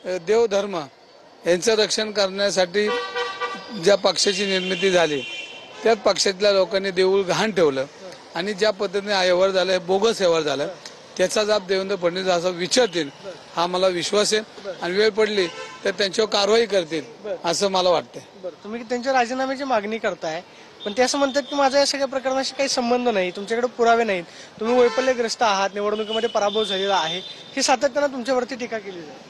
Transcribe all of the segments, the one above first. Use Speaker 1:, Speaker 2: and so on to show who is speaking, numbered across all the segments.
Speaker 1: देवधर्म यांचं रक्षण करण्यासाठी ज्या पक्षाची निर्मिती झाली त्याच पक्षातल्या लोकांनी देऊळ घाण ठेवलं आणि ज्या पद्धतीने हा व्यवहार झाला, बोगस व्यवहार झाला, त्याचा जाब देवेंद्र फडणवीस असा विचारतील हा मला विश्वास आहे आणि वेळ पडली तर त्यांच्यावर कारवाई करतील असं मला वाटतंय.
Speaker 2: तुम्ही त्यांच्या राजीनाम्याची मागणी करताय, पण ते असं म्हणतात की माझा या सगळ्या प्रकरणाशी काही संबंध नाही, तुमच्याकडे पुरावे नाहीत, तुम्ही वैफल्यग्रस्त आहात, निवडणुकीमध्ये पराभव झालेला आहे, ही सातत्यानं तुमच्यावरती टीका केली जाते.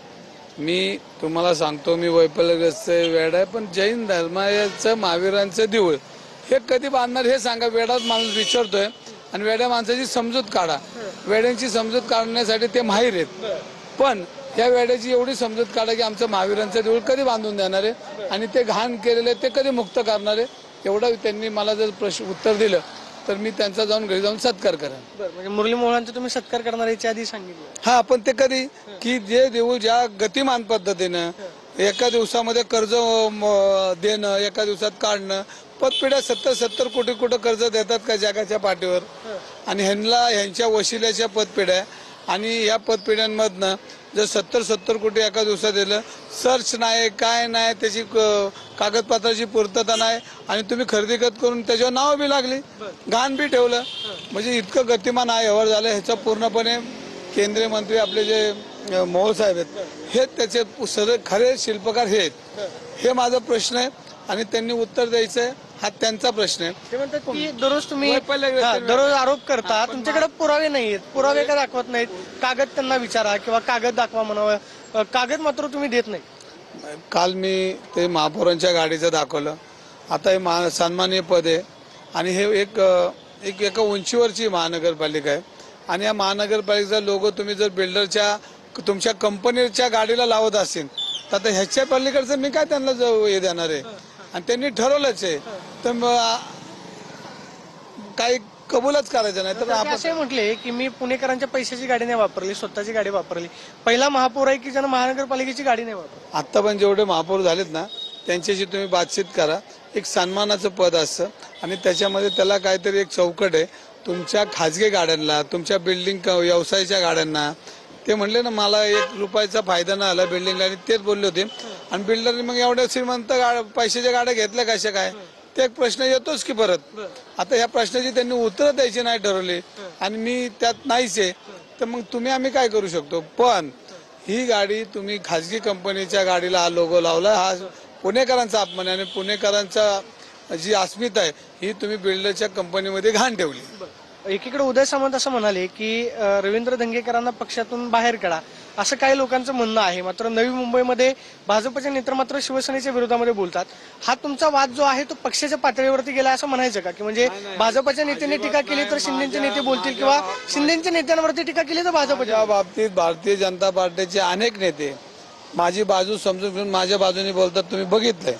Speaker 1: मी तुम्हाला सांगतो, मी वैफल्यग्रस्त वेड आहे, पण जैन धर्माचं महावीरांचं देऊळ हे कधी बांधणार हे सांगा. वेडाच माणूस विचारतोय आणि वेड्या माणसाची समजूत काढा. वेड्यांची समजूत काढण्यासाठी ते माहीर आहेत, पण या वेड्याची एवढी समजूत काढा की आमचं महावीरांचं देऊळ कधी बांधून देणार आहे आणि ते घाण केलेले ते कधी मुक्त करणार आहे, एवढं त्यांनी मला जर प्रश्न उत्तर दिलं तर मी त्यांचा जाऊन घरी जाऊन सत्कार करेन.
Speaker 2: म्हणजे मुरली मोहळांचा तुम्ही सत्कार करणार याच्या आधी सांगितलं.
Speaker 1: हा, पण ते कधी की जे देऊळ ज्या गतिमान पद्धतीनं एका दिवसामध्ये कर्ज देणं, एका दिवसात काढणं, पतपिढ्या 70 कोटी कर्ज देतात का जगाच्या पाठीवर, आणि ह्यांच्या वशिल्याच्या पतपिढ्या आणि या पतपिढ्यांमधनं जर 70 कोटी एका दिवसात दिलं, सर्च नाही काय नाही, त्याची कागदपत्राची पूर्तता नाही आणि तुम्ही खरेदी करून त्याच्यावर नाव बी लागली, घाण बी ठेवलं, म्हणजे इतकं गतिमान हा व्यवहार झाला. ह्याचा पूर्णपणे केंद्रीय मंत्री आपले जे मोहोळ साहेब आहेत हे त्याचे खरे शिल्पकार हे आहेत. हे माझा प्रश्न आहे आणि त्यांनी उत्तर द्यायचंय, हा त्यांचा प्रश्न आहे.
Speaker 2: ते म्हणतात की दररोज तुम्ही दररोज आरोप करता, तुमच्याकडे पुरावे नाहीत, पुरावे का दाखवत नाहीत, कागद त्यांना विचारा किंवा कागद दाखवा म्हणावं, कागद मात्र तुम्ही देत नाही.
Speaker 1: काल मी ते महापौरांच्या गाडीचं दाखवलं. आता हे सन्माननीय पद आहे आणि हे एक एका उंचीवरची महानगरपालिका आहे आणि या महानगरपालिकेचा लोगो तुम्ही जर बिल्डरच्या तुमच्या कंपनीच्या गाडीला लावत असेल तर आता ह्याच्या पलीकडचं मी काय त्यांना हे देणार आहे, आणि त्यांनी ठरवलंच आहे तर काही कबूलच करायचं नाही. तर
Speaker 2: आपण असे म्हटले की मी पुणेकरांच्या पैशाची गाडी नाही वापरली, स्वतःची गाडी वापरली, पहिला महापौर आहे की ज्यानं महानगरपालिकेची गाडी नाही वापरली.
Speaker 1: आता पण जेवढे महापौर झालेत ना त्यांच्याशी तुम्ही बातचीत करा. एक सन्मानाचं पद असतं आणि त्याच्यामध्ये त्याला काहीतरी एक चौकट आहे. तुमच्या खाजगी गाड्यांना, तुमच्या बिल्डिंग व्यवसायाच्या गाड्यांना ते म्हणले ना मला 1 रुपयाचा फायदा नाही आला बिल्डिंगला, आणि तेच बोलले होते. आणि बिल्डरने मग एवढ्या श्रीमंत पैशाच्या गाड्या घेतल्या कशा काय, ते एक प्रश्न येतोच की परत. आता या प्रश्नाची त्यांनी उत्तर द्यायची नाही ठरवली आणि मी त्यात नाहीच आहे, तर मग आम्ही काय करू शकतो. पण ही गाडी तुम्ही खाजगी कंपनीच्या गाडीला हा लोगो लावला, हा पुणेकरांचा अपमान आहे आणि पुणेकरांचा जी अस्मिता आहे ही तुम्ही बिल्डरच्या कंपनीमध्ये घाण ठेवली.
Speaker 2: एकीकडे उदय सामंत असं म्हणाले की रवींद्र धंगेकरांना पक्षातून बाहेर काढा, असं काही लोकांचं म्हणणं आहे. मात्र नवी मुंबईमध्ये भाजपचे नेते मात्र शिवसेनेच्या विरोधामध्ये बोलतात. हा तुमचा वाद जो आहे तो पक्षाच्या पातळीवरती गेला असं म्हणायचं का, की म्हणजे भाजपच्या नेत्यांनी टीका केली तर शिंदेचे नेते बोलतील किंवा शिंदेच्या नेत्यांवरती टीका केली तर भाजपच्या
Speaker 1: बाबतीत भारतीय जनता पार्टीचे अनेक नेते माझी बाजू समजून घेऊन माझ्या बाजूने बोलतात, तुम्ही बघितलंय.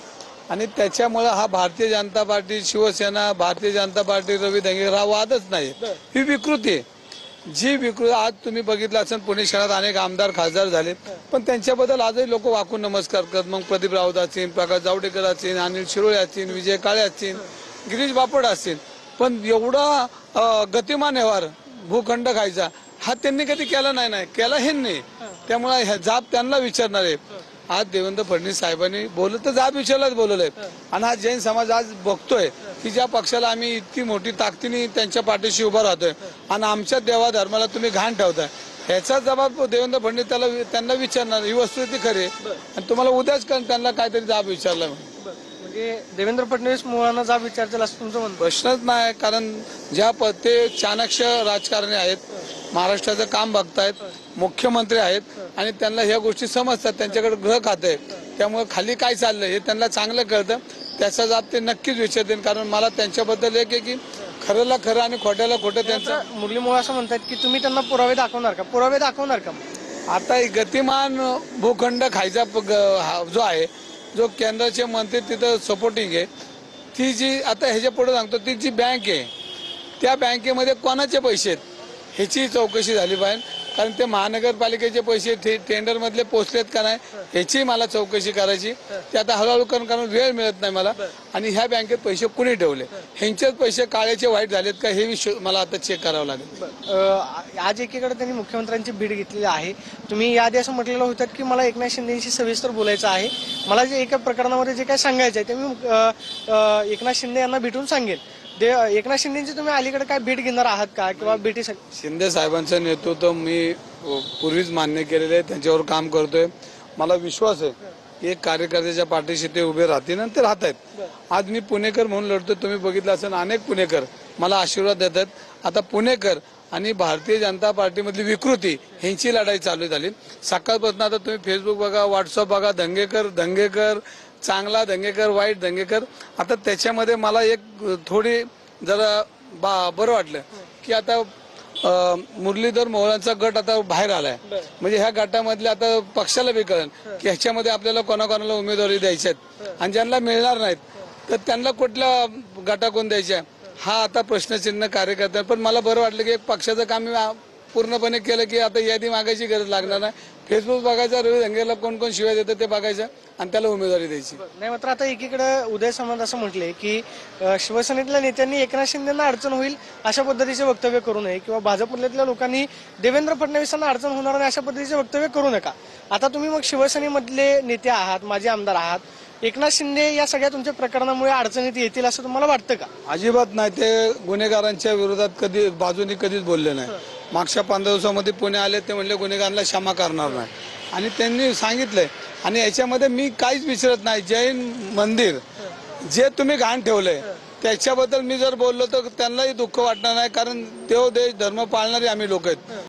Speaker 1: आणि त्याच्यामुळे हा भारतीय जनता पार्टी शिवसेना, भारतीय जनता पार्टी रवी धंगेकर हा वादच नाही, ही विकृती आहे. जी विकृती आज तुम्ही बघितलं असेल, पुणे शहरात अनेक आमदार खासदार झाले पण त्यांच्याबद्दल आजही लोक वाकून नमस्कार करतात. मग प्रदीप राऊत असतील, प्रकाश जावडेकर असतील, अनिल शिरोळे असतील, विजय काळे असतील, गिरीश बापट असतील, पण एवढा गतिमान व्यवहार भूखंड खायचा हा त्यांनी कधी केला नाही, केला हे नाही. त्यामुळे जाब त्यांना विचारणार आहे. आज देवेंद्र फडणवीस साहेबांनी बोलत तर जाब विचारलाच बोलवलंय आणि हा जैन समाज आज बघतोय की ज्या पक्षाला आम्ही इतकी मोठी ताकदीने त्यांच्या पाठीशी उभा राहतोय आणि आमच्या देवा धर्माला तुम्ही घाण ठेवताय, ह्याचा जबाब देवेंद्र फडणवीस त्यांना विचारणार. ही वस्तू ती खरी आणि तुम्हाला उद्याच त्यांना काहीतरी जाब विचारला.
Speaker 2: म्हणजे देवेंद्र फडणवीस मुळांना जाब विचारतील असं तुमचं म्हणणं?
Speaker 1: प्रश्नच नाही, कारण ज्या ते चाणक्य राजकारणी आहेत, महाराष्ट्राचं काम बघतायत, मुख्यमंत्री आहेत आणि त्यांना ह्या गोष्टी समजतात, त्यांच्याकडे गृह खाते आहे, त्यामुळे खाली काय चाललंय हे त्यांना चांगलं कळतं. त्याचा जाब ते नक्कीच विचारतील, कारण मला त्यांच्याबद्दल एक आहे की खऱ्याला खरं आणि खोट्याला खोटं त्यांचं.
Speaker 2: मुरली मोहोळ असं म्हणतात की तुम्ही त्यांना पुरावे दाखवणार का, पुरावे दाखवणार का?
Speaker 1: आता गतिमान भूखंड खायचा जो आहे, जो केंद्राचे मंत्री तिथं सपोर्टिंग आहे, ती जी आता ह्याच्या पुढे सांगतो, ती जी बँक आहे त्या बँकेमध्ये कोणाचे पैसे आहेत ह्याची चौकशी झाली पाहिजे. कारण ते महानगरपालिकेचे पैसे टेंडर मधले पोचलेत का नाही ह्याची मला चौकशी करायची. ते आता हळूहळू कारण वेळ मिळत नाही मला. आणि ह्या बँकेत पैसे कुणी ठेवले, ह्यांचेच पैसे काळ्याचे वाईट झालेत का हे मला आता चेक करावं लागेल.
Speaker 2: आज एकीकडे त्यांनी मुख्यमंत्र्यांची भेट घेतलेली आहे. तुम्ही याआधी असं म्हटलेलं होतं की मला एकनाथ शिंदेशी सविस्तर बोलायचं आहे, मला जे एका प्रकरणामध्ये जे काय सांगायचं आहे ते मी एकनाथ शिंदे यांना भेटून सांगेन. एकनाथ शिंदेची तुम्ही अलीकडे काय भेट घेणार आहात का किंवा भेटीसाठी?
Speaker 1: शिंदे साहेबांचं नेतृत्व मी पूर्वीच मान्य केलेलं आहे, त्यांच्यावर काम करतोय. मला विश्वास आहे एक कार्यकर्त्याच्या पाठीशी ते उभे राहतील आणि ते राहत आहेत. आज मी पुणेकर म्हणून लढतो. तुम्ही बघितलं असेल अनेक पुणेकर मला आशीर्वाद देतात. आता पुणेकर आणि भारतीय जनता पार्टीमधली विकृती ह्यांची लढाई चालू झाली. सकाळपासून आता तुम्ही फेसबुक बघा, व्हॉट्सअप बघा, दंगेकर चांगला दंगेकर, वाईट दंगेकर. आता त्याच्यामध्ये मला एक थोडी जरा बरं वाटलं की आता मुरलीधर मोहोळांचा गट आता बाहेर आलाय. म्हणजे ह्या गटामधले आता पक्षाला बी कळेल की ह्याच्यामध्ये आपल्याला कोणाकोणाला उमेदवारी द्यायच्या आहेत आणि ज्यांना मिळणार नाहीत तर त्यांना कुठल्या गटाकडून द्यायच्या हा आता प्रश्नचिन्ह कार्यकर्त्या. पण मला बरं वाटलं की एक पक्षाचं काम मी पूर्णपणे केलं की आता यादी मागायची गरज लागणार नाही. फेसबुक बघायचा, रवी धंगेला कोण कोण शिवाय देतं ते बघायचं आणि त्याला उमेदवारी द्यायची.
Speaker 2: नाही, मात्र आता एकीकडे उदय सामंत असं म्हटले की शिवसेनेतल्या नेत्यांनी एकनाथ शिंदेना अडचण होईल अशा पद्धतीचे वक्तव्य करू नये किंवा भाजपमधल्या लोकांनी देवेंद्र फडणवीसांना अडचण होणार नाही अशा पद्धतीचे वक्तव्य करू नका. आता तुम्ही मग शिवसेनेमधले नेते आहात, माजी आमदार आहात, एकनाथ शिंदे या सगळ्या तुमच्या प्रकरणामुळे अडचणीत येतील असं तुम्हाला वाटतं का?
Speaker 1: अजिबात नाही. ते गुन्हेगारांच्या विरोधात बाजूनी कधीच बोलले नाही. मागच्या 15 दिवसामध्ये पुणे आले ते म्हणले गुन्हेगारांना क्षमा करणार नाही आणि त्यांनी सांगितलंय. आणि याच्यामध्ये मी काहीच विचारत नाही. जैन मंदिर जे तुम्ही घाण ठेवलंय त्याच्याबद्दल मी जर बोललो तर त्यांनाही दुःख वाटणार नाही, कारण देव देश धर्म पाळणारे आम्ही लोक आहेत.